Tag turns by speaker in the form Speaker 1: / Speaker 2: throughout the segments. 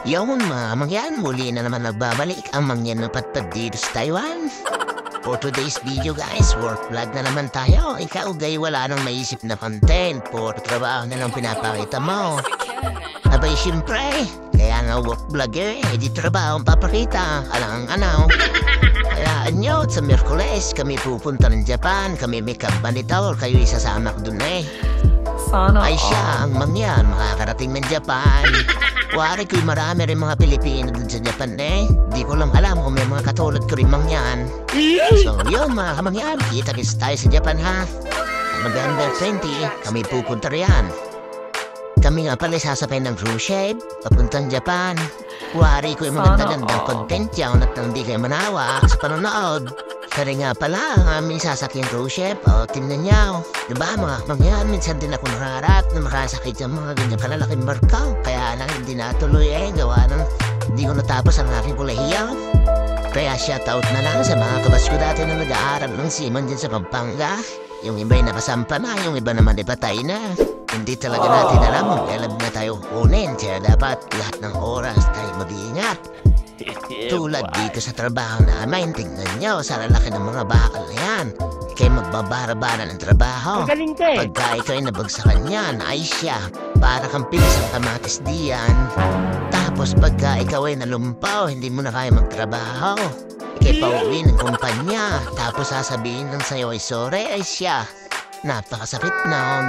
Speaker 1: Yung mga mangyan, muli na naman nagbabalik ang mangyan ng patpad dito sa Taiwan. For today's video guys, work vlog na naman tayo. Ikaw gay wala nang maisip na content, puro trabaho na lang pinapakita mo. Abay siyempre, kaya nga work vlogger, di trabaho ang papakita, alang ano. Kaya anyo, sa Miyerkules kami pupunta ng Japan, kami may kabanitaw, kayo isasama ko dun eh.
Speaker 2: Sana
Speaker 1: Ay siya, ang mangyan, makakarating ng Japan. Wari ko'y marami rin mga Pilipino dun sa Japan eh. Di ko lang alam kung may mga katulad ko rin mangyan. So yun mga kamangyan, kita-kits tayo sa Japan ha. November 20, kami pupunta riyan. Kami nga pala sasapay ng cruise ship, papuntang Japan. Wari ko'y magandang content yaw at hindi kayo manawa sa panonood. Kaya nga pala, ang aming sasakyan cruise ship, o tingnan niyo. Diba mga mangyan, minsan din ako nangarap na makasakit sa mga ganyan kalalaking barko. Kaya lang hindi natuloy eh, gawa ng hindi ko natapos ang aking kolehiyo. Kaya shoutout na lang sa mga kabas ko dati na nag-aaral ng seaman din sa Pampanga. Yung iba'y nakasampa na, yung iba naman ay patay na. Hindi talaga natin alam kung kailan na tayo kunin. Kaya dapat lahat ng oras tayo mag-iingat. Tulad dito sa trabaho namin, tingnan nyo sa lalaki ng mga bakal na yan. Kaya magbabara-bara ng trabaho. Pagka ikaw ay nabagsakan yan, ay siya, para kang pinisang kamatis diyan. Tapos pagka ikaw ay nalumpaw, hindi mo na kaya magtrabaho. Ikay pauwi ng kumpanya, tapos sasabihin ng sayo ay sorry, ay siya. Napakasakit noon.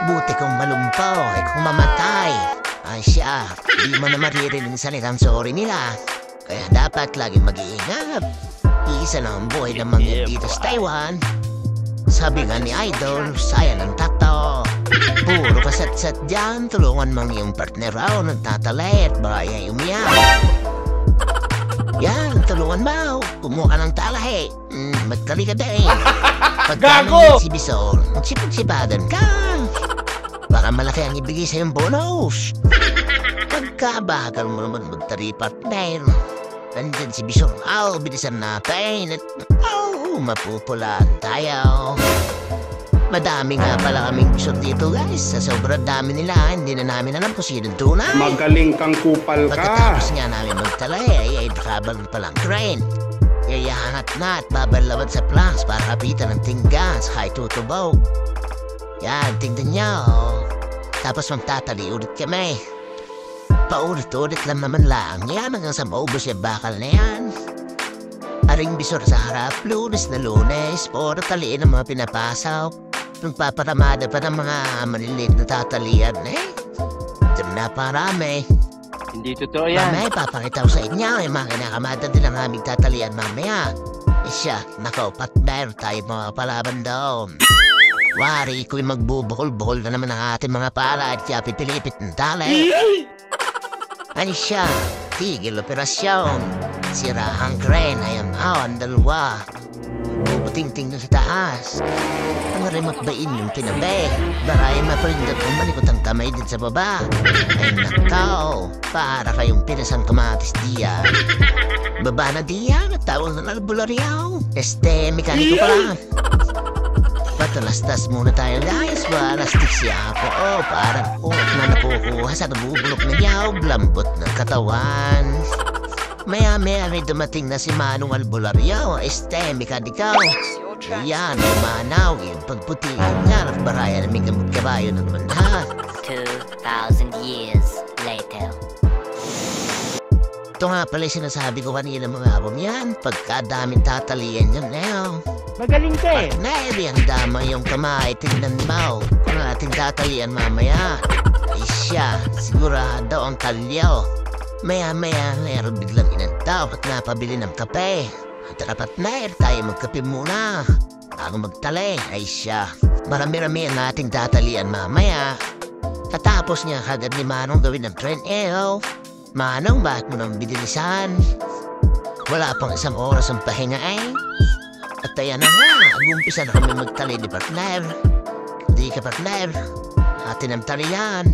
Speaker 1: Buti kong malumpaw, ay kung mamatay. Ay siya, di mo na maririnig salitang sorry nila. Kaya dapat laging mag-iingat. Iisa na ang buhay ng mga dito sa Taiwan. Sabi nga ni Idol, sayang ang tato. Puro kasat-sat dyan, tulungan mang yung partner raw nagtatalit, baka ay umiyak. Yan, tulungan mo. Kumuha ka ng talahe. Magtali ka din. Pagka si Bisol, magsipag-sipagan ka. Baka malaki ang ibigay sa'yong bonus. Pagkabagal mo naman magtari partner. Nandyan si Bisol. Bilisan natin. At mapupulaan tayo. Madami nga pala kaming Bisol dito guys. Sa sobrang dami nila, hindi na namin alam kung sino tunay.
Speaker 3: Magaling kang kupal ka.
Speaker 1: Pagkatapos nga namin magtalay, ay nakabalon palang crane. Yayahangat na at babalawan sa planks para kapitan ng tinggas kahit tutubog. Yan, tingnan nyo. Tapos magtatali ulit kami. Paulit-ulit lang naman lang. Yan hanggang sa maubos yung bakal na yan. Aring Bisor sa harap, Lunes na Lunes. Puro taliin ang mga pinapasok. Nagpaparamada pa ng mga maliliit na tatalian eh. Ito na parami.
Speaker 2: Hindi totoo yan.
Speaker 1: Mamaya papakita ko sa inyo. Yung mga kinakamada din ang aming tatalian mamaya. Siya, nako, partner tayo mga palaban doon. Wari ko'y magbubukol-bukol na naman ang ating mga pala at kaya pipilipit ng tali. Ano siya? Tigil operasyon. Sira ang crane, ayam ang dalawa. Bubuting-ting sa taas. Ang remote bain yung tinabi. Baray mapalindot ang malikot ang kamay din sa baba. Ay nakaw, para kayong pinasang kamatis diyan. Baba na diyan at tawag ng albularyaw. Mekaniko pala. Patalastas muna tayo guys, balastik siya ako. Parang na nakukuha sa nabubulok na yaw, lambot ng katawan. Maya-maya may dumating na si Manong Albularyaw, mekanikaw. Yan, umanaw, yung pagputiin nga, baraya naming gamot kabayo na naman ha.
Speaker 4: 2,000 years later.
Speaker 1: Ito nga pala sinasabi ko kanina mga abom yan, pagkadaming tatalian yun now.
Speaker 2: Magaling ka eh.
Speaker 1: Nairi ang dama yung kamay, tingnan mo. Kung ating tatalian mamaya, ay siya, sigurado ang talyaw. Maya-maya, meron biglang inantaw at napabili ng kape. At dapat tayo magkape muna. Bago magtali, ay siya. Marami-rami ang ating tatalian mamaya. Katapos niya kagad ni Manong gawin ng tren Manong, bakit mo nang binilisan? Wala pang isang oras ang pahinga eh. At ayan na nga,ag-umpisa na kami magtali ni partner. Hindi ka partner, atin ang talian.